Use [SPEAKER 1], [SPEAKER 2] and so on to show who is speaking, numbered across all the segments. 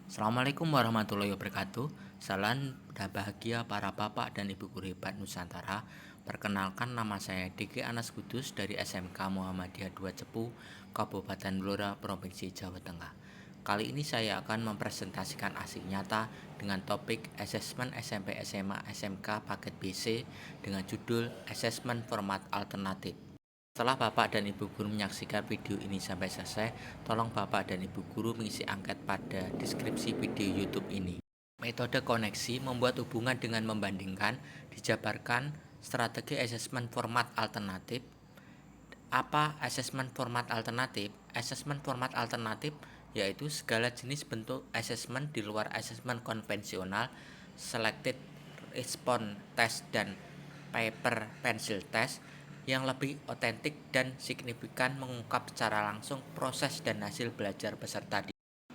[SPEAKER 1] Assalamualaikum warahmatullahi wabarakatuh. Salam dan bahagia para bapak dan ibu guru hebat Nusantara. Perkenalkan, nama saya DG Anas Kudus dari SMK Muhammadiyah 2 Cepu, Kabupaten Blora, Provinsi Jawa Tengah. Kali ini saya akan mempresentasikan aksi nyata dengan topik Asesmen SMP SMA SMK Paket BC dengan judul Asesmen Format Alternatif. Setelah Bapak dan Ibu Guru menyaksikan video ini sampai selesai, tolong Bapak dan Ibu Guru mengisi angket pada deskripsi video YouTube ini. Metode koneksi membuat hubungan dengan membandingkan, dijabarkan strategi asesmen format alternatif. Apa asesmen format alternatif? Asesmen format alternatif yaitu segala jenis bentuk asesmen di luar asesmen konvensional, selected response test dan paper pencil test yang lebih otentik dan signifikan mengungkap secara langsung proses dan hasil belajar peserta.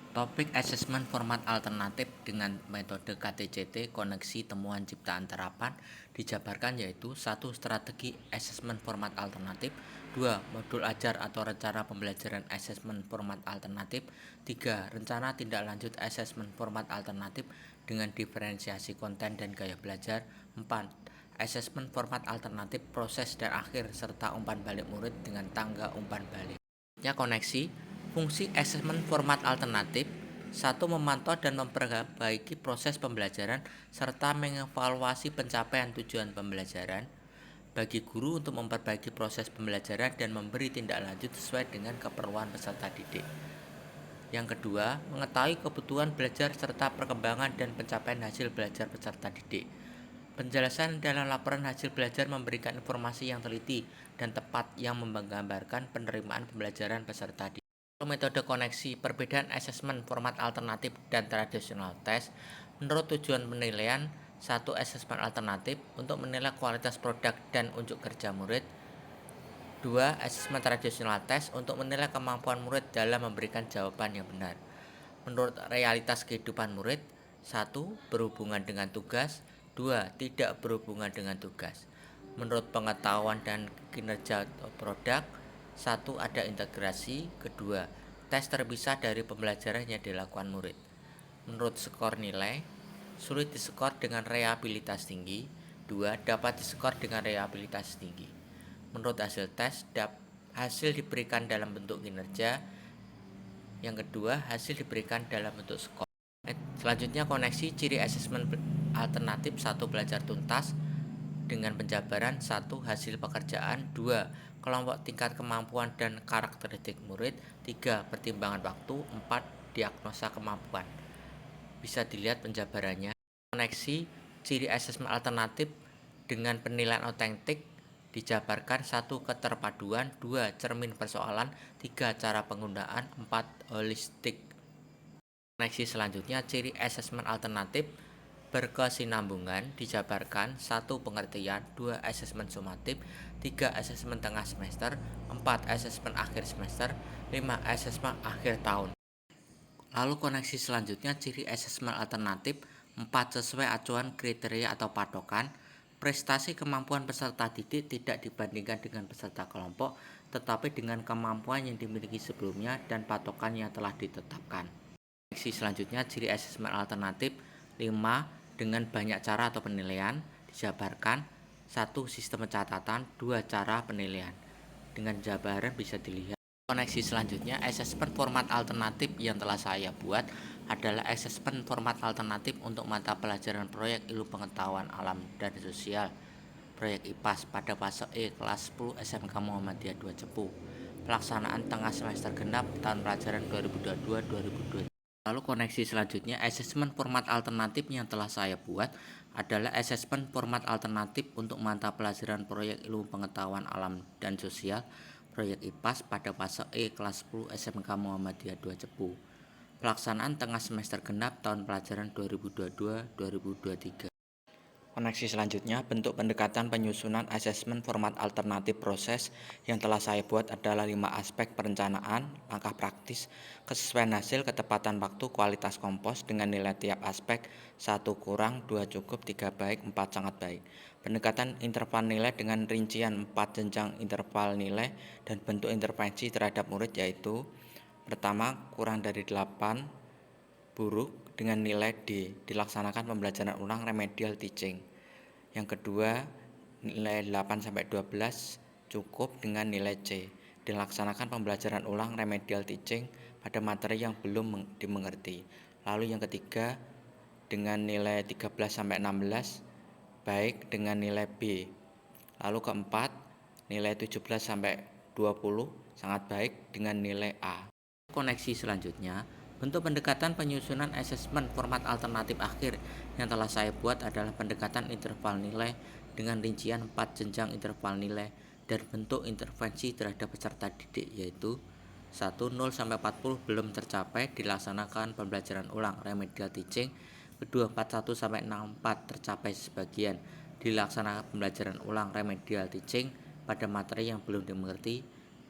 [SPEAKER 1] Topik asesmen format alternatif dengan metode KTCT koneksi temuan ciptaan terapan dijabarkan yaitu 1. Strategi asesmen format alternatif, 2. Modul ajar atau rencana pembelajaran asesmen format alternatif, 3. Rencana tindak lanjut asesmen format alternatif dengan diferensiasi konten dan gaya belajar, 4. Asesmen format alternatif proses dan akhir serta umpan balik murid dengan tangga umpan balik. Ya, koneksi fungsi asesmen format alternatif 1. Memantau dan memperbaiki proses pembelajaran serta mengevaluasi pencapaian tujuan pembelajaran bagi guru untuk memperbaiki proses pembelajaran dan memberi tindak lanjut sesuai dengan keperluan peserta didik. Yang kedua, mengetahui kebutuhan belajar serta perkembangan dan pencapaian hasil belajar peserta didik. Penjelasan dalam laporan hasil belajar memberikan informasi yang teliti dan tepat yang menggambarkan penerimaan pembelajaran peserta didik. Metode koneksi, perbedaan asesmen format alternatif dan tradisional test. Menurut tujuan penilaian, 1. Asesmen alternatif untuk menilai kualitas produk dan unjuk kerja murid. 2. Asesmen tradisional test untuk menilai kemampuan murid dalam memberikan jawaban yang benar. Menurut realitas kehidupan murid, 1. Berhubungan dengan tugas, 2. Tidak berhubungan dengan tugas. Menurut pengetahuan dan kinerja produk, 1. Ada integrasi, kedua, tes terpisah dari pembelajaran yang dilakukan murid. Menurut skor nilai, sulit diskor dengan reliabilitas tinggi, 2. Dapat diskor dengan reliabilitas tinggi. Menurut hasil tes, hasil diberikan dalam bentuk kinerja, yang kedua, hasil diberikan dalam bentuk skor. Selanjutnya, koneksi ciri asesmen alternatif. 1. Belajar tuntas dengan penjabaran. 1. Hasil pekerjaan. 2. Kelompok tingkat kemampuan dan karakteristik murid. 3. Pertimbangan waktu. 4. Diagnosa kemampuan. Bisa dilihat penjabarannya. Koneksi ciri asesmen alternatif dengan penilaian otentik dijabarkan. 1. Keterpaduan. 2. Cermin persoalan. 3. Cara penggunaan. 4. Holistik. Koneksi selanjutnya, ciri asesmen alternatif berkesinambungan dijabarkan. 1. Pengertian. 2. Asesmen sumatif. 3. Asesmen tengah semester. 4. Asesmen akhir semester. 5. Asesmen akhir tahun. Lalu koneksi selanjutnya, ciri asesmen alternatif 4. Sesuai acuan kriteria atau patokan. Prestasi kemampuan peserta didik tidak dibandingkan dengan peserta kelompok, tetapi dengan kemampuan yang dimiliki sebelumnya dan patokan yang telah ditetapkan. Koneksi selanjutnya, ciri asesmen alternatif 5. Dengan banyak cara atau penilaian dijabarkan. 1. Sistem catatan. 2. Cara penilaian. Dengan jabaran bisa dilihat. Koneksi selanjutnya, asesmen format alternatif yang telah saya buat adalah asesmen format alternatif untuk mata pelajaran proyek ilmu pengetahuan alam dan sosial proyek IPAS pada fase E kelas 10 SMK Muhammadiyah 2 Cepu. Pelaksanaan tengah semester genap tahun pelajaran 2022-2023. Lalu koneksi selanjutnya, asesmen format alternatif yang telah saya buat adalah asesmen format alternatif untuk mata pelajaran proyek ilmu pengetahuan alam dan sosial proyek IPAS pada fase E kelas 10 SMK Muhammadiyah 2 Cepu. Pelaksanaan tengah semester genap tahun pelajaran 2022-2023. Koneksi selanjutnya, bentuk pendekatan penyusunan asesmen format alternatif proses yang telah saya buat adalah 5 aspek perencanaan, langkah praktis, kesesuaian hasil, ketepatan waktu, kualitas kompos dengan nilai tiap aspek 1 kurang, 2 cukup, 3 baik, 4 sangat baik. Pendekatan interval nilai dengan rincian 4 jenjang interval nilai dan bentuk intervensi terhadap murid yaitu pertama, kurang dari 8, buruk dengan nilai D, dilaksanakan pembelajaran ulang remedial teaching. Yang kedua, nilai 8-12 cukup dengan nilai C, dilaksanakan pembelajaran ulang remedial teaching pada materi yang belum dimengerti. Lalu yang ketiga, dengan nilai 13-16 baik dengan nilai B. Lalu keempat, nilai 17-20 sangat baik dengan nilai A. Koneksi selanjutnya, bentuk pendekatan penyusunan asesmen format alternatif akhir yang telah saya buat adalah pendekatan interval nilai dengan rincian 4 jenjang interval nilai dan bentuk intervensi terhadap peserta didik, yaitu 1. 0-40 belum tercapai, dilaksanakan pembelajaran ulang remedial teaching. Kedua, 41-64 tercapai sebagian, dilaksanakan pembelajaran ulang remedial teaching pada materi yang belum dimengerti.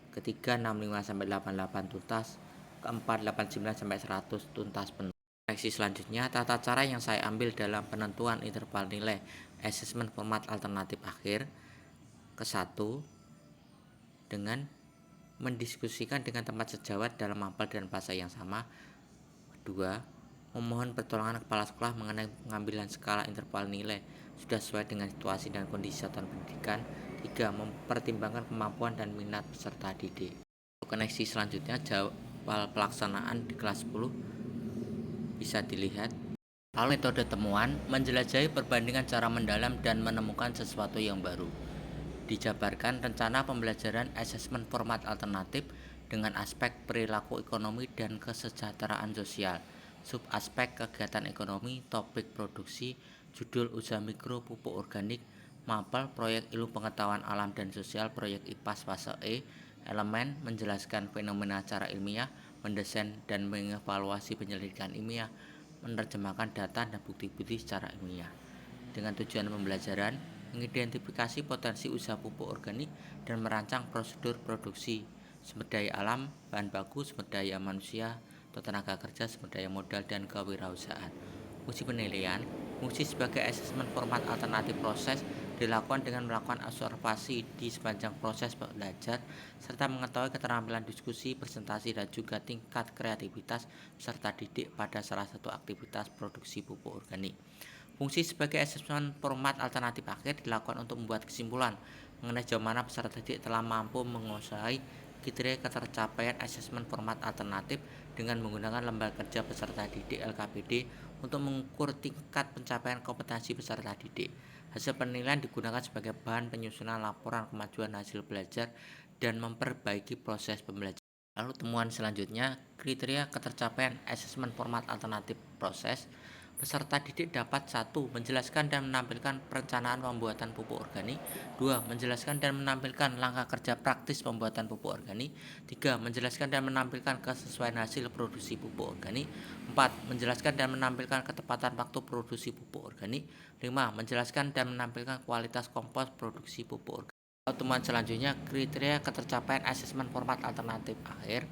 [SPEAKER 1] Ketiga, 65-88 tuntas. Keempat, 89-100 tuntas penuh. Koreksi selanjutnya, tata cara yang saya ambil dalam penentuan interval nilai asesmen format alternatif akhir. Ke-1, dengan mendiskusikan dengan tempat sejawat dalam mapel dan bahasa yang sama. Kedua, memohon pertolongan kepala sekolah mengenai pengambilan skala interval nilai sudah sesuai dengan situasi dan kondisi satuan pendidikan. 3. Mempertimbangkan kemampuan dan minat peserta didik. Koneksi selanjutnya, jadwal pelaksanaan di kelas 10 bisa dilihat. Lalu metode temuan, menjelajahi perbandingan cara mendalam dan menemukan sesuatu yang baru. Dijabarkan rencana pembelajaran asesmen format alternatif dengan aspek perilaku ekonomi dan kesejahteraan sosial. Subaspek kegiatan ekonomi, topik produksi, judul usaha mikro pupuk organik, mapel proyek ilmu pengetahuan alam dan sosial proyek IPAS fase E, elemen menjelaskan fenomena secara ilmiah, mendesain dan mengevaluasi penyelidikan ilmiah, menerjemahkan data dan bukti-bukti secara ilmiah. Dengan tujuan pembelajaran, mengidentifikasi potensi usaha pupuk organik dan merancang prosedur produksi, sumber daya alam, bahan baku, sumber daya manusia atau tenaga kerja, sumber daya modal, dan kewirausahaan. Fungsi penilaian, fungsi sebagai asesmen format alternatif proses dilakukan dengan melakukan observasi di sepanjang proses belajar serta mengetahui keterampilan diskusi, presentasi, dan juga tingkat kreativitas peserta didik pada salah satu aktivitas produksi pupuk organik. Fungsi sebagai asesmen format alternatif akhir dilakukan untuk membuat kesimpulan mengenai sejauh mana peserta didik telah mampu menguasai kriteria ketercapaian asesmen format alternatif dengan menggunakan lembaga kerja peserta didik LKPD untuk mengukur tingkat pencapaian kompetensi peserta didik. Hasil penilaian digunakan sebagai bahan penyusunan laporan kemajuan hasil belajar dan memperbaiki proses pembelajaran. Lalu temuan selanjutnya, kriteria ketercapaian asesmen format alternatif proses. Peserta didik dapat 1. Menjelaskan dan menampilkan perencanaan pembuatan pupuk organik. 2. Menjelaskan dan menampilkan langkah kerja praktis pembuatan pupuk organik. 3. Menjelaskan dan menampilkan kesesuaian hasil produksi pupuk organik. 4. Menjelaskan dan menampilkan ketepatan waktu produksi pupuk organik. 5. Menjelaskan dan menampilkan kualitas kompos produksi pupuk organik. Temuan selanjutnya, kriteria ketercapaian asesmen format alternatif akhir.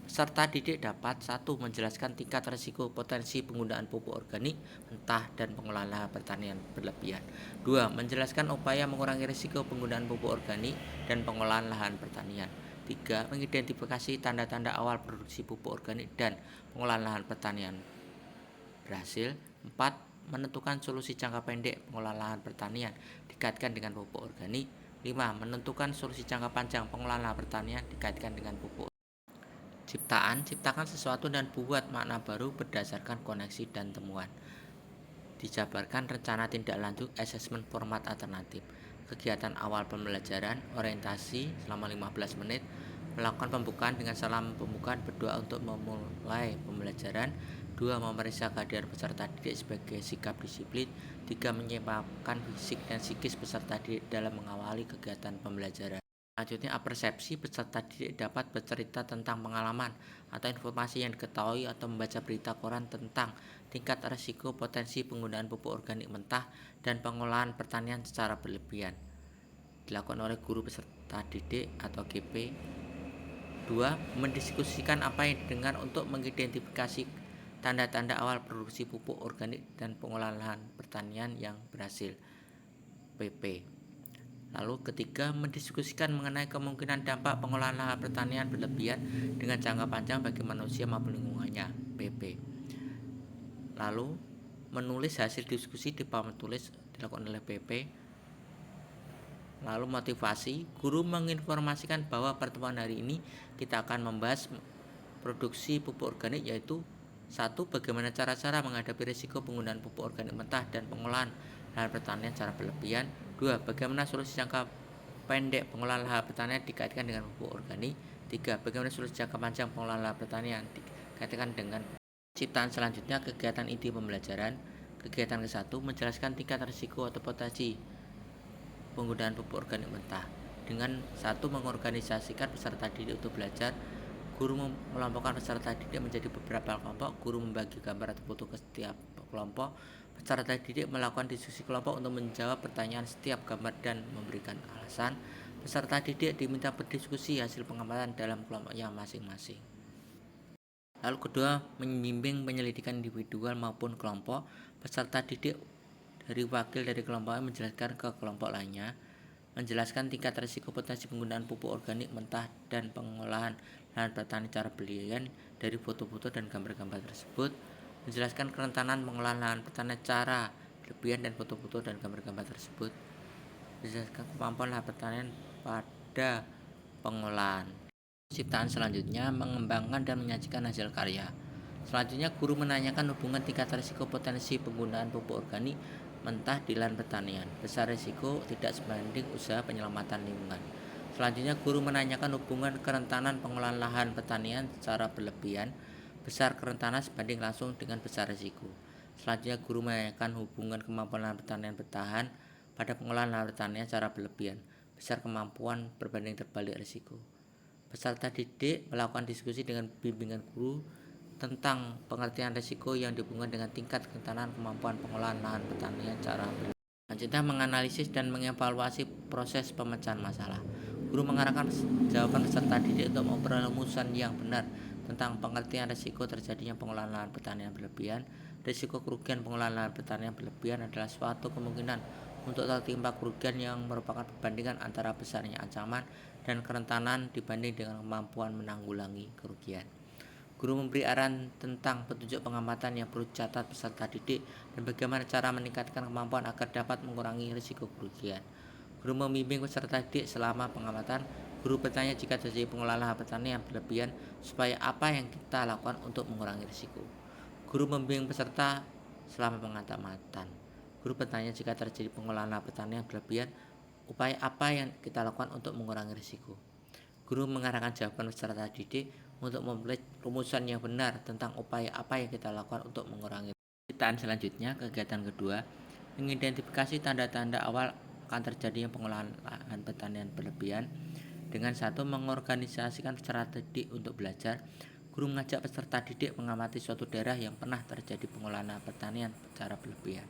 [SPEAKER 1] Peserta didik dapat 1. Menjelaskan tingkat risiko potensi penggunaan pupuk organik mentah dan pengolahan lahan pertanian berlebihan. 2. Menjelaskan upaya mengurangi risiko penggunaan pupuk organik dan pengolahan lahan pertanian. 3. Mengidentifikasi tanda-tanda awal produksi pupuk organik dan pengolahan lahan pertanian berhasil. 4. Menentukan solusi jangka pendek pengolahan lahan pertanian dikaitkan dengan pupuk organik. 5. Menentukan solusi jangka panjang pengolahan lahan pertanian dikaitkan dengan pupuk. Ciptakan sesuatu dan buat makna baru berdasarkan koneksi dan temuan. Dijabarkan rencana tindak lanjut asesmen format alternatif. Kegiatan awal pembelajaran, orientasi selama 15 menit, melakukan pembukaan dengan salam pembukaan, berdoa untuk memulai pembelajaran. 2. Memeriksa kehadiran peserta didik sebagai sikap disiplin. 3. Menyiapkan fisik dan psikis peserta didik dalam mengawali kegiatan pembelajaran. Selanjutnya, persepsi peserta didik dapat bercerita tentang pengalaman atau informasi yang diketahui atau membaca berita koran tentang tingkat risiko potensi penggunaan pupuk organik mentah dan pengolahan pertanian secara berlebihan. Dilakukan oleh guru peserta didik atau GP. 2. Mendiskusikan apa yang didengar untuk mengidentifikasi tanda-tanda awal produksi pupuk organik dan pengolahan lahan pertanian yang berhasil. PP. Lalu ketiga, mendiskusikan mengenai kemungkinan dampak pengolahan lahan pertanian berlebihan dengan jangka panjang bagi manusia maupun lingkungannya. PP. Lalu menulis hasil diskusi di papan tulis dilakukan oleh PP. Lalu motivasi, guru menginformasikan bahwa pertemuan hari ini kita akan membahas produksi pupuk organik, yaitu 1. Bagaimana cara-cara menghadapi risiko penggunaan pupuk organik mentah dan pengolahan lahan pertanian secara berlebihan. 2. Bagaimana solusi jangka pendek pengolahan lahan pertanian dikaitkan dengan pupuk organik. 3. Bagaimana solusi jangka panjang pengolahan lahan pertanian dikaitkan dengan ciptaan. Selanjutnya, kegiatan inti pembelajaran. Kegiatan ke-1, menjelaskan tingkat risiko atau potensi penggunaan pupuk organik mentah dengan 1. Mengorganisasikan peserta didik untuk belajar. Guru mengelompokkan peserta didik menjadi beberapa kelompok. Guru membagi gambar atau foto ke setiap kelompok. Peserta didik melakukan diskusi kelompok untuk menjawab pertanyaan setiap gambar dan memberikan alasan. Peserta didik diminta berdiskusi hasil pengamatan dalam kelompoknya masing-masing. Lalu kedua, membimbing penyelidikan individual maupun kelompok. Peserta didik dari wakil dari kelompoknya menjelaskan ke kelompok lainnya, menjelaskan tingkat risiko potensi penggunaan pupuk organik mentah dan pengolahan lahan pertanian secara berlebihan dari foto-foto dan gambar-gambar tersebut, menjelaskan kerentanan pengolahan lahan pertanian secara berlebihan dan foto-foto dan gambar-gambar tersebut, menjelaskan kemampuan lahan pertanian pada pengolahan. Ciptaan selanjutnya, mengembangkan dan menyajikan hasil karya. Selanjutnya, guru menanyakan hubungan tingkat risiko potensi penggunaan pupuk organik mentah di lahan pertanian. Besar risiko tidak sebanding usaha penyelamatan lingkungan. Selanjutnya, guru menanyakan hubungan kerentanan pengolahan lahan pertanian secara berlebihan. Besar kerentanan sebanding langsung dengan besar risiko. Selanjutnya, guru menanyakan hubungan kemampuan lahan pertanian bertahan pada pengolahan lahan pertanian secara berlebihan. Besar kemampuan berbanding terbalik risiko. Peserta didik melakukan diskusi dengan bimbingan guru tentang pengertian risiko yang dihubungkan dengan tingkat kerentanan kemampuan pengolahan lahan pertanian secara berlebihan. Selanjutnya, menganalisis dan mengevaluasi proses pemecahan masalah. Guru mengarahkan jawaban peserta didik untuk memperoleh rumusan yang benar tentang pengertian risiko terjadinya pengolahan lahan pertanian berlebihan. Risiko kerugian pengolahan lahan pertanian berlebihan adalah suatu kemungkinan untuk tertimpa kerugian yang merupakan perbandingan antara besarnya ancaman dan kerentanan dibanding dengan kemampuan menanggulangi kerugian. Guru memberi arahan tentang petunjuk pengamatan yang perlu dicatat peserta didik dan bagaimana cara meningkatkan kemampuan agar dapat mengurangi risiko kerugian. Guru membimbing peserta didik selama pengamatan. Guru bertanya jika terjadi pengolahan lahan pertanian yang berlebihan, supaya apa yang kita lakukan untuk mengurangi risiko. Guru membimbing peserta selama pengamatan. Guru bertanya jika terjadi pengolahan lahan pertanian yang berlebihan, upaya apa yang kita lakukan untuk mengurangi risiko. Guru mengarahkan jawaban peserta didik untuk memperoleh rumusan yang benar tentang upaya apa yang kita lakukan untuk mengurangi. Ciptaan selanjutnya, kegiatan kedua, mengidentifikasi tanda-tanda awal akan terjadinya pengolahan lahan pertanian berlebihan. Dengan 1. Mengorganisasikan peserta didik untuk belajar. Guru mengajak peserta didik mengamati suatu daerah yang pernah terjadi pengolahan lahan pertanian secara berlebihan.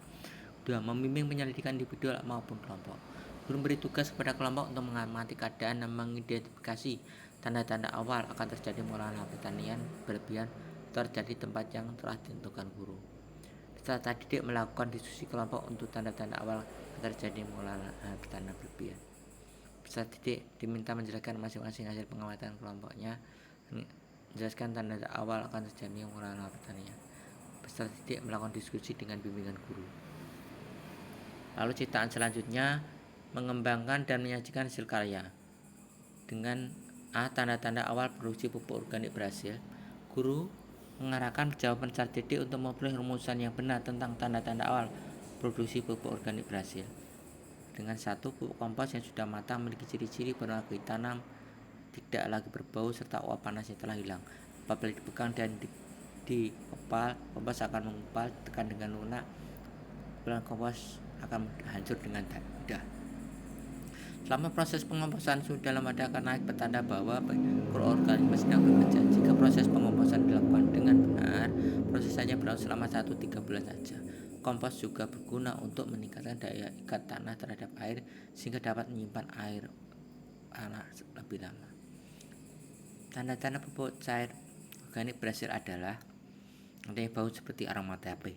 [SPEAKER 1] 2. Membimbing penyelidikan individual maupun kelompok. Guru memberi tugas kepada kelompok untuk mengamati keadaan dan mengidentifikasi tanda-tanda awal akan terjadi pengolahan lahan pertanian berlebihan terjadi tempat yang telah ditentukan guru. Peserta didik melakukan diskusi kelompok untuk tanda-tanda awal terjadi pengolahan lahan pertanian berlebihan. Peserta didik diminta menjelaskan masing-masing hasil pengamatan kelompoknya, menjelaskan tanda-tanda awal akan terjadi pengolahan lahan pertanian. Peserta didik melakukan diskusi dengan bimbingan guru. Lalu ciptaan selanjutnya, mengembangkan dan menyajikan hasil karya. Dengan A. Tanda-tanda awal produksi pupuk organik berhasil. Guru mengarahkan jawaban peserta didik untuk memperoleh rumusan yang benar tentang tanda-tanda awal produksi pupuk organik berhasil. Dengan 1. Pupuk kompos yang sudah matang memiliki ciri-ciri berwarna hitam, tidak lagi berbau, serta uap panasnya telah hilang. Apabila dipegang dan dikepal, kompos akan menggumpal. Tekan dengan lunak, kumpulan kompos akan hancur dengan mudah. Selama proses pengomposan suhu dalam wadah akan naik petanda bahwa mikroorganisme sedang bekerja. Jika proses pengomposan dilakukan dengan benar, proses hanya berlangsung selama 1-3 bulan saja. Kompos juga berguna untuk meningkatkan daya ikat tanah terhadap air sehingga dapat menyimpan air panas lebih lama. Tanda-tanda pupuk cair organik berhasil adalah adanya bau seperti aroma tape,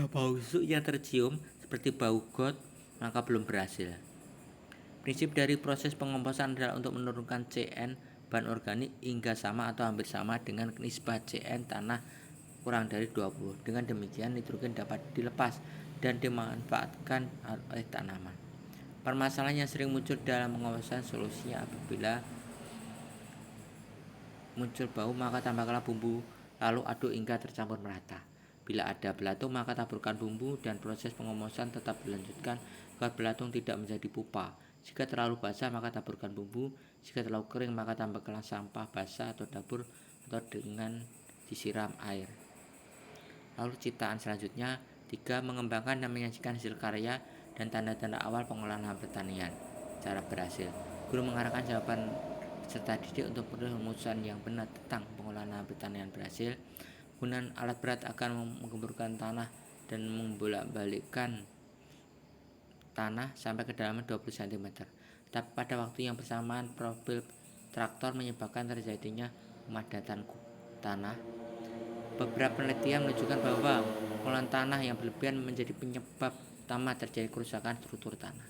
[SPEAKER 1] bau busuk yang tercium seperti bau got, maka belum berhasil. Prinsip dari proses pengomposan adalah untuk menurunkan CN bahan organik hingga sama atau hampir sama dengan nisbah CN tanah kurang dari 20. Dengan demikian nitrogen dapat dilepas dan dimanfaatkan oleh tanaman. Permasalahan yang sering muncul dalam pengawasan solusinya apabila muncul bau, maka tambahkanlah bumbu lalu aduk hingga tercampur merata. Bila ada belatung, maka taburkan bumbu dan proses pengomosan tetap dilanjutkan agar belatung tidak menjadi pupa. Jika terlalu basah, maka taburkan bumbu. Jika terlalu kering, maka tambahkanlah sampah basah atau dapur atau dengan disiram air. Lalu ciptaan selanjutnya, 3. Mengembangkan dan menyajikan hasil karya dan tanda-tanda awal pengolahan lahan pertanian. Cara berhasil. Guru mengarahkan jawaban peserta didik untuk perumusan yang benar tentang pengolahan lahan pertanian berhasil. Penggunaan alat berat akan menggemburkan tanah dan membolak-balikkan tanah sampai kedalaman 20 cm. Tapi pada waktu yang bersamaan, profil traktor menyebabkan terjadinya pemadatan tanah. Beberapa penelitian menunjukkan bahwa pengolahan tanah yang berlebihan menjadi penyebab utama terjadi kerusakan struktur tanah.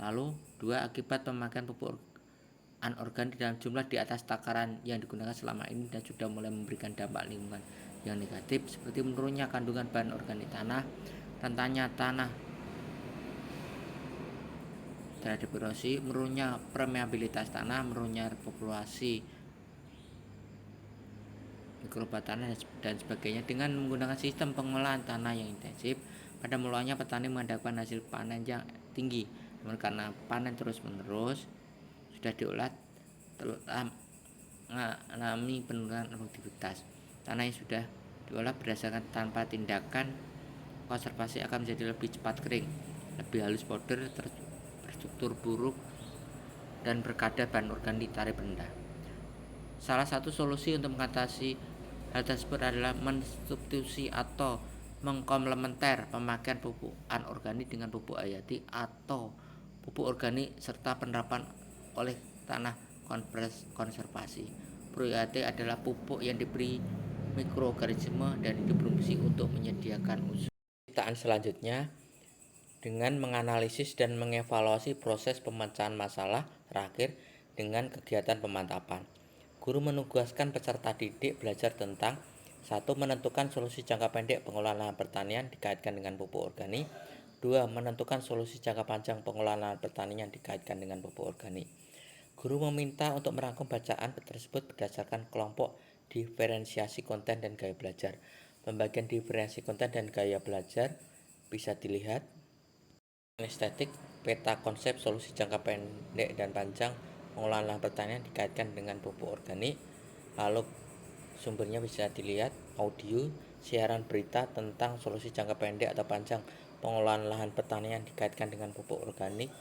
[SPEAKER 1] Lalu, 2. Akibat pemakaian pupuk anorganik dalam jumlah di atas takaran yang digunakan selama ini dan sudah mulai memberikan dampak lingkungan yang negatif seperti menurunnya kandungan bahan organik tanah, rentannya tanah terhadap erosi, menurunnya permeabilitas tanah, menurunnya populasi mikroba tanah dan sebagainya. Dengan menggunakan sistem pengolahan tanah yang intensif, pada mulanya petani mendapatkan hasil panen yang tinggi, namun karena panen terus menerus sudah diolah telah mengalami penurunan produktivitas. Tanah yang sudah diolah berdasarkan tanpa tindakan konservasi akan menjadi lebih cepat kering, lebih halus powder, berstruktur buruk, dan berkadar bahan organik tarik rendah. Salah satu solusi untuk mengatasi hal tersebut adalah mensubstitusi atau mengkomplementer pemakaian pupuk anorganik dengan pupuk hayati atau pupuk organik serta penerapan oleh tanah konservasi. Pupuk hayati adalah pupuk yang diberi mikroorganisme dan diproduksi untuk menyediakan unsur. Ciptaan selanjutnya dengan menganalisis dan mengevaluasi proses pemecahan masalah terakhir dengan kegiatan pemantapan. Guru menugaskan peserta didik belajar tentang 1. Menentukan solusi jangka pendek pengolahan lahan pertanian dikaitkan dengan pupuk organik. 2. Menentukan solusi jangka panjang pengolahan lahan pertanian dikaitkan dengan pupuk organik. Guru meminta untuk merangkum bacaan tersebut berdasarkan kelompok diferensiasi konten dan gaya belajar. Pembagian diferensiasi konten dan gaya belajar bisa dilihat. Estetik, peta konsep solusi jangka pendek dan panjang pengolahan lahan pertanian dikaitkan dengan pupuk organik. Lalu sumbernya bisa dilihat, audio, siaran berita tentang solusi jangka pendek atau panjang pengolahan lahan pertanian dikaitkan dengan pupuk organik,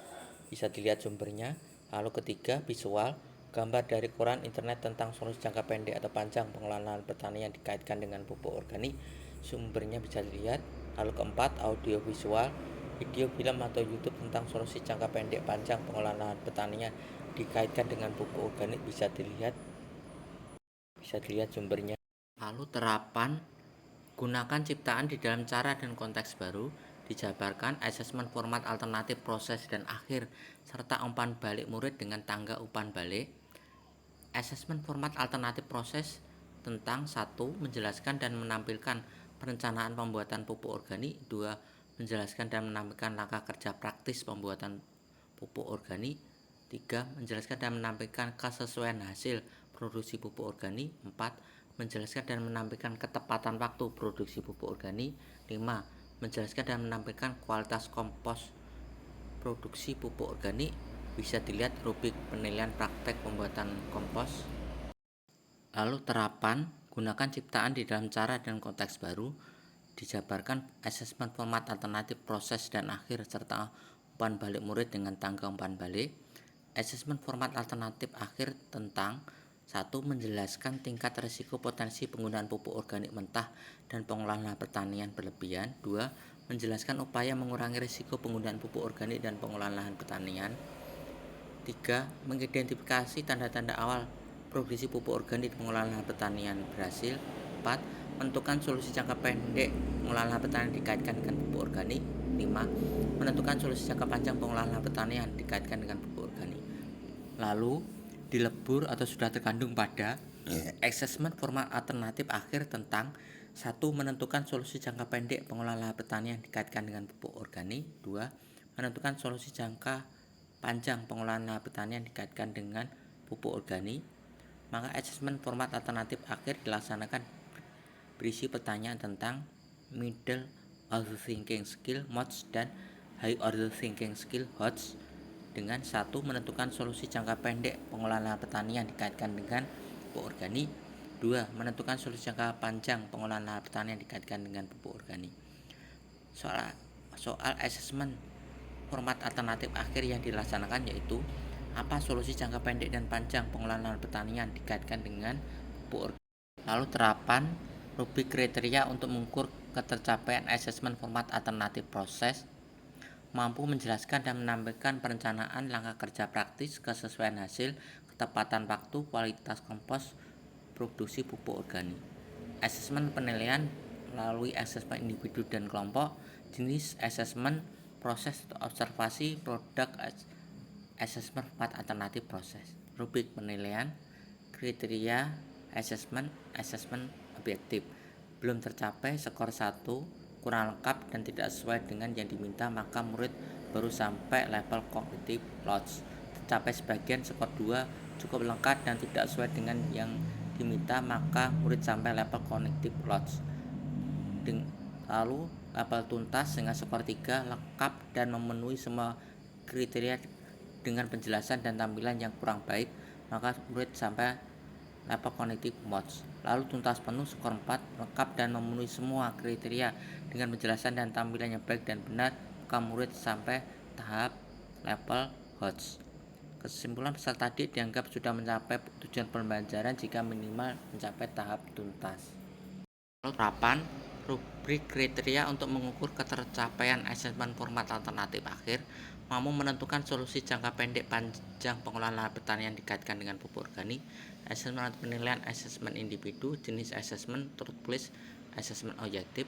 [SPEAKER 1] bisa dilihat sumbernya. Lalu ketiga, visual, gambar dari koran internet tentang solusi jangka pendek atau panjang pengolahan lahan pertanian dikaitkan dengan pupuk organik, sumbernya bisa dilihat. Lalu keempat, audio visual, video film atau YouTube tentang solusi jangka pendek panjang pengolahan lahan pertanian dikaitkan dengan pupuk organik, bisa dilihat sumbernya. Lalu terapan, gunakan ciptaan di dalam cara dan konteks baru, dijabarkan asesmen format alternatif proses dan akhir serta umpan balik murid dengan tangga umpan balik. Asesmen format alternatif proses tentang 1. Menjelaskan dan menampilkan perencanaan pembuatan pupuk organik. 2. Menjelaskan dan menampilkan langkah kerja praktis pembuatan pupuk organik. 3. Menjelaskan dan menampilkan kesesuaian hasil produksi pupuk organik. 4. Menjelaskan dan menampilkan ketepatan waktu produksi pupuk organik. 5. Menjelaskan dan menampilkan kualitas kompos produksi pupuk organik. Bisa dilihat rubrik penilaian praktek pembuatan kompos. Lalu terapan, gunakan ciptaan di dalam cara dan konteks baru, dijabarkan asesmen format alternatif proses dan akhir serta umpan balik murid dengan tangga umpan balik. Asesmen format alternatif akhir tentang 1. Menjelaskan tingkat risiko potensi penggunaan pupuk organik mentah dan pengolahan lahan pertanian berlebihan. 2. Menjelaskan upaya mengurangi risiko penggunaan pupuk organik dan pengolahan lahan pertanian. 3. Mengidentifikasi tanda-tanda awal produksi pupuk organik dan pengolahan lahan pertanian berhasil. 4. Menentukan solusi jangka pendek pengolahan lahan pertanian dikaitkan dengan pupuk organik. 5. Menentukan solusi jangka panjang pengolahan lahan pertanian dikaitkan dengan pupuk organik. Lalu dilebur atau sudah terkandung pada asesmen format alternatif akhir tentang 1. Menentukan solusi jangka pendek pengolahan lahan pertanian dikaitkan dengan pupuk organik. 2. Menentukan solusi jangka panjang pengolahan lahan pertanian dikaitkan dengan pupuk organik. Maka asesmen format alternatif akhir dilaksanakan berisi pertanyaan tentang middle order thinking skill MOTS dan high order thinking skill HOTS dengan 1. Menentukan solusi jangka pendek pengolahan lahan pertanian dikaitkan dengan pupuk organik. 2. Menentukan solusi jangka panjang pengolahan lahan pertanian dikaitkan dengan pupuk organik. Soal asesmen format alternatif akhir yang dilaksanakan yaitu apa solusi jangka pendek dan panjang pengolahan lahan pertanian dikaitkan dengan pupuk organik. Lalu terapan rubrik kriteria untuk mengukur ketercapaian asesmen format alternatif proses, mampu menjelaskan dan menampilkan perencanaan langkah kerja praktis, kesesuaian hasil, ketepatan waktu, kualitas kompos, produksi pupuk organik. Asesmen penilaian melalui asesmen individu dan kelompok, jenis asesmen, proses observasi, produk asesmen format alternatif proses. Rubrik penilaian, kriteria asesmen objektif. Belum tercapai skor 1, kurang lengkap dan tidak sesuai dengan yang diminta, maka murid baru sampai level cognitive loss. Tercapai sebagian skor 2, cukup lengkap dan tidak sesuai dengan yang diminta, maka murid sampai level cognitive loss. Lalu level tuntas dengan skor 3, lengkap dan memenuhi semua kriteria dengan penjelasan dan tampilan yang kurang baik, maka murid sampai level cognitive mods. Lalu tuntas penuh skor 4, lengkap dan memenuhi semua kriteria dengan penjelasan dan tampilan yang baik dan benar, maka murid sampai tahap level HOTS. Kesimpulan peserta tadi dianggap sudah mencapai tujuan pembelajaran jika minimal mencapai tahap tuntas. Lalu terapan rubrik kriteria untuk mengukur ketercapaian asesmen format alternatif akhir, mampu menentukan solusi jangka pendek panjang pengolahan lahan pertanian dikaitkan dengan pupuk organik. Asesmen penilaian asesmen individu, jenis asesmen, tulis asesmen objektif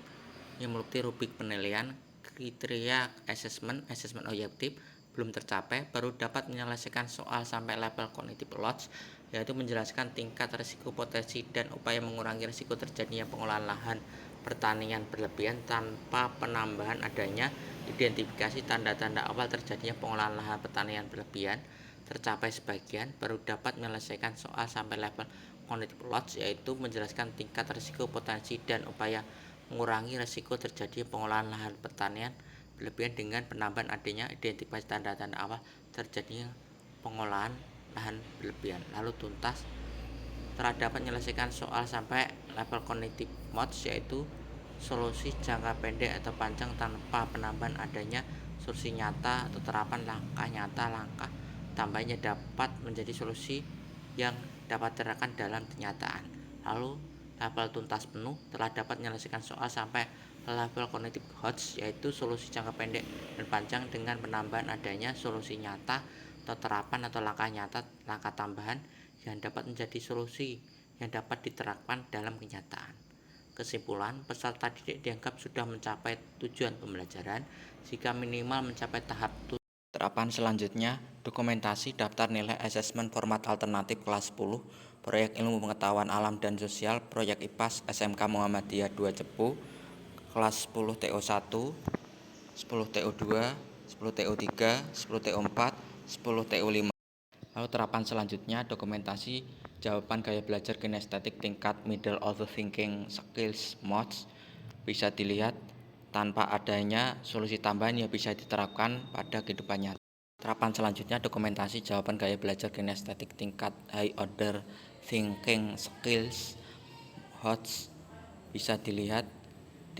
[SPEAKER 1] yang meliputi rubrik penilaian, kriteria asesmen objektif belum tercapai, baru dapat menyelesaikan soal sampai level cognitive loss, yaitu menjelaskan tingkat risiko potensi dan upaya mengurangi risiko terjadinya pengolahan lahan pertanian berlebihan tanpa penambahan adanya identifikasi tanda-tanda awal terjadinya pengolahan lahan pertanian berlebihan. Tercapai sebagian, baru dapat menyelesaikan soal sampai level cognitive loss, yaitu menjelaskan tingkat risiko potensi dan upaya mengurangi risiko terjadinya pengolahan lahan pertanian berlebihan dengan penambahan adanya identifikasi tanda-tanda awal terjadinya pengolahan lahan berlebihan. Lalu tuntas telah dapat menyelesaikan soal sampai level cognitive mods, yaitu solusi jangka pendek atau panjang tanpa penambahan adanya solusi nyata atau terapan langkah nyata, langkah tambahnya dapat menjadi solusi yang dapat diterapkan dalam kenyataan. Lalu level tuntas penuh telah dapat menyelesaikan soal sampai level cognitive HOTS, yaitu solusi jangka pendek dan panjang dengan penambahan adanya solusi nyata atau terapan atau langkah nyata, langkah tambahan yang dapat menjadi solusi yang dapat diterapkan dalam kenyataan. Kesimpulan, peserta didik dianggap sudah mencapai tujuan pembelajaran jika minimal mencapai tahap terapan. Selanjutnya, dokumentasi daftar nilai asesmen format alternatif kelas 10, proyek ilmu pengetahuan alam dan sosial, proyek IPAS SMK Muhammadiyah 2 Cepu, kelas 10 TO1, 10 TO2, 10 TO3, 10 TO4, 10 TO5. Lalu terapan selanjutnya, dokumentasi jawaban gaya belajar kinestetik tingkat middle order thinking skills MOTS bisa dilihat tanpa adanya solusi tambahan yang bisa diterapkan pada kehidupan nyata. Terapan selanjutnya, dokumentasi jawaban gaya belajar kinestetik tingkat high order thinking skills HOTS bisa dilihat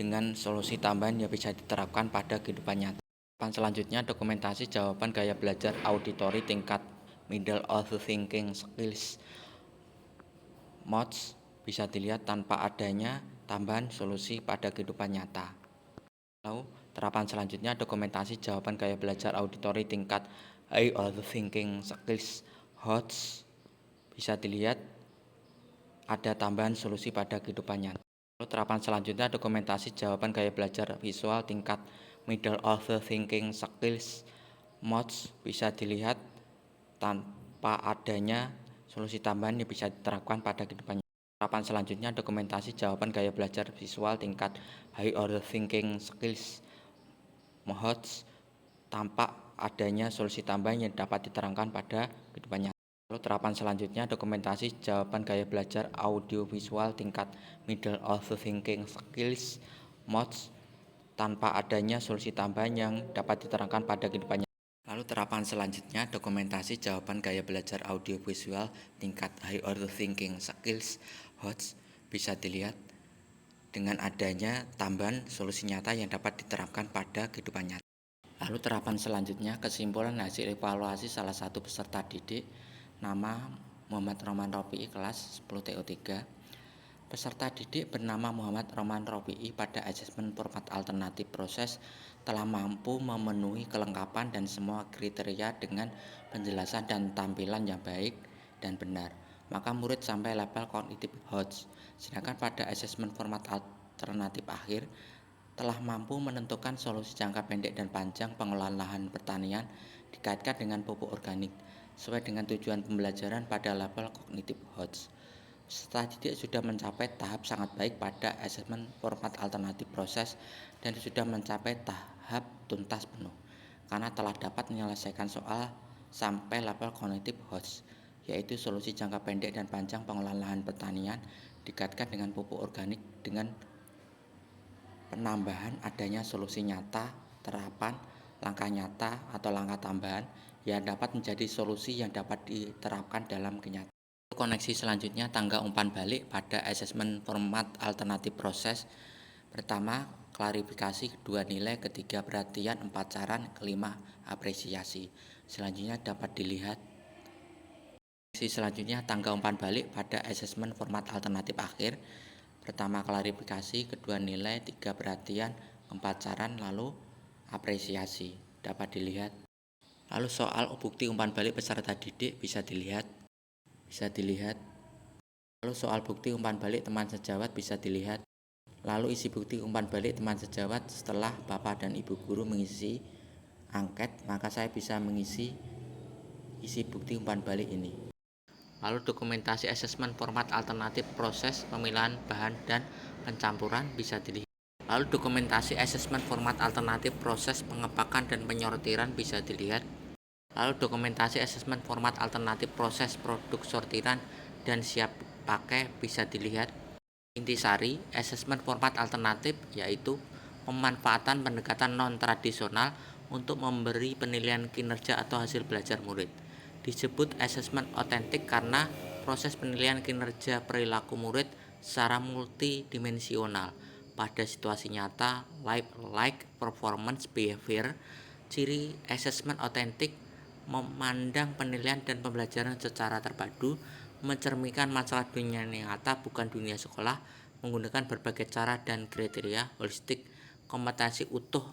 [SPEAKER 1] dengan solusi tambahan yang bisa diterapkan pada kehidupan nyata. Terapan selanjutnya, dokumentasi jawaban gaya belajar auditori tingkat middle order thinking skills MOTS bisa dilihat tanpa adanya tambahan solusi pada kehidupan nyata. Lalu terapan selanjutnya, dokumentasi jawaban gaya belajar auditori tingkat high order thinking skills HOTS bisa dilihat ada tambahan solusi pada kehidupan nyata. Lalu terapan selanjutnya, dokumentasi jawaban gaya belajar visual tingkat middle order thinking skills MOTS bisa dilihat tanpa adanya solusi tambahan yang bisa diterapkan pada kehidupan nyata. Tahapan selanjutnya dokumentasi jawaban gaya belajar visual tingkat High Order Thinking Skills (MOHOTS) tampak adanya solusi tambahan yang dapat diterangkan pada kehidupan nyata. Lalu terapan selanjutnya dokumentasi jawaban gaya belajar audio visual tingkat Middle Order Thinking Skills (MOTS) tanpa adanya solusi tambahan yang dapat diterangkan pada kehidupan nyata. Lalu terapan selanjutnya dokumentasi jawaban gaya belajar audio visual tingkat High Order Thinking Skills (HOTS) bisa dilihat dengan adanya tambahan solusi nyata yang dapat diterapkan pada kehidupan nyata. Lalu terapan selanjutnya kesimpulan hasil evaluasi salah satu peserta didik, nama Muhammad Roman Rofi'i, kelas 10 TO3. Peserta didik bernama Muhammad Roman Rofi'i pada asesmen format alternatif proses telah mampu memenuhi kelengkapan dan semua kriteria dengan penjelasan dan tampilan yang baik dan benar. Maka murid sampai level kognitif HOTS. Sedangkan pada asesmen format alternatif akhir telah mampu menentukan solusi jangka pendek dan panjang pengolahan lahan pertanian dikaitkan dengan pupuk organik sesuai dengan tujuan pembelajaran pada level kognitif HOTS. Peserta didik sudah mencapai tahap sangat baik pada asesmen format alternatif proses dan sudah mencapai tahap tuntas penuh karena telah dapat menyelesaikan soal sampai level kognitif HOTS, yaitu solusi jangka pendek dan panjang pengolahan lahan pertanian dikaitkan dengan pupuk organik dengan penambahan adanya solusi nyata, terapan, langkah nyata atau langkah tambahan yang dapat menjadi solusi yang dapat diterapkan dalam kenyataan. Koneksi selanjutnya tangga umpan balik pada asesmen format alternatif proses. Pertama, klarifikasi, kedua nilai, ketiga perhatian, empat saran, kelima apresiasi. Selanjutnya dapat dilihat selanjutnya tangga umpan balik pada asesmen format alternatif akhir. Pertama klarifikasi, kedua nilai, tiga perhatian, empat saran, lalu apresiasi. Dapat dilihat. Lalu soal bukti umpan balik peserta didik bisa dilihat. Lalu soal bukti umpan balik teman sejawat bisa dilihat. Lalu isi bukti umpan balik teman sejawat setelah Bapak dan Ibu guru mengisi angket, maka saya bisa mengisi isi bukti umpan balik ini. Lalu dokumentasi asesmen format alternatif proses pemilihan bahan dan pencampuran bisa dilihat. Lalu dokumentasi asesmen format alternatif proses pengepakan dan penyortiran bisa dilihat. Lalu dokumentasi asesmen format alternatif proses produk sortiran dan siap pakai bisa dilihat. Intisari asesmen format alternatif yaitu pemanfaatan pendekatan non-tradisional untuk memberi penilaian kinerja atau hasil belajar murid. Disebut asesmen otentik karena proses penilaian kinerja perilaku murid secara multidimensional pada situasi nyata, like performance behavior. Ciri asesmen otentik memandang penilaian dan pembelajaran secara terpadu, mencerminkan masalah dunia nyata bukan dunia sekolah, menggunakan berbagai cara dan kriteria holistik, kompetensi utuh,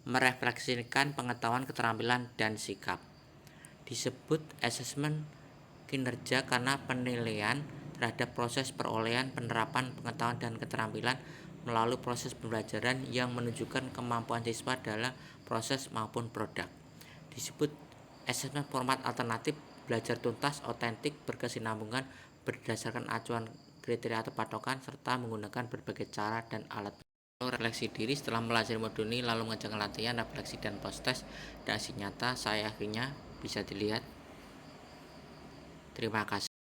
[SPEAKER 1] merefleksikan pengetahuan, keterampilan, dan sikap. Disebut asesmen kinerja karena penilaian terhadap proses perolehan, penerapan pengetahuan dan keterampilan melalui proses pembelajaran yang menunjukkan kemampuan siswa dalam proses maupun produk. Disebut asesmen format alternatif belajar tuntas, otentik, berkesinambungan, berdasarkan acuan kriteria atau patokan, serta menggunakan berbagai cara dan alat. Refleksi diri setelah mempelajari modul ini, lalu mengerjakan latihan, refleksi, dan post-test dan hasil nyata saya akhirnya bisa dilihat. Terima kasih.